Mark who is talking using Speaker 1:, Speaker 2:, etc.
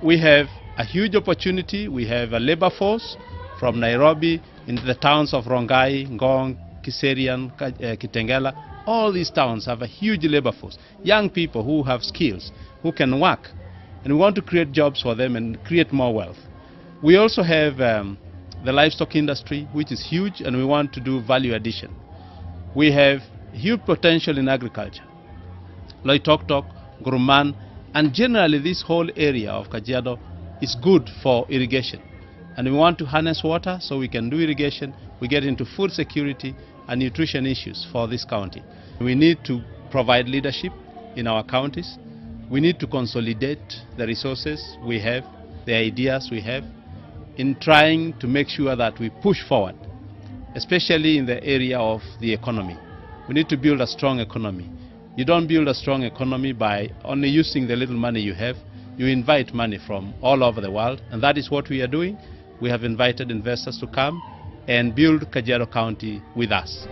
Speaker 1: we have a huge opportunity. We have a labor force from Nairobi into the towns of Rongai, Ngong, Kiserian, Kitengela. All these towns have a huge labor force. Young people who have skills, who can work. And we want to create jobs for them and create more wealth. We also have the livestock industry, which is huge, and we want to do value addition. We have huge potential in agriculture. Loitoktok, Guruman, and generally this whole area of Kajiado is good for irrigation. And we want to harness water so we can do irrigation. We get into food security and nutrition issues for this county. We need to provide leadership in our counties. We need to consolidate the resources we have, the ideas we have, in trying to make sure that we push forward, especially in the area of the economy. We need to build a strong economy. You don't build a strong economy by only using the little money you have. You invite money from all over the world, and that is what we are doing. We have invited investors to come and build Kajiado County with us.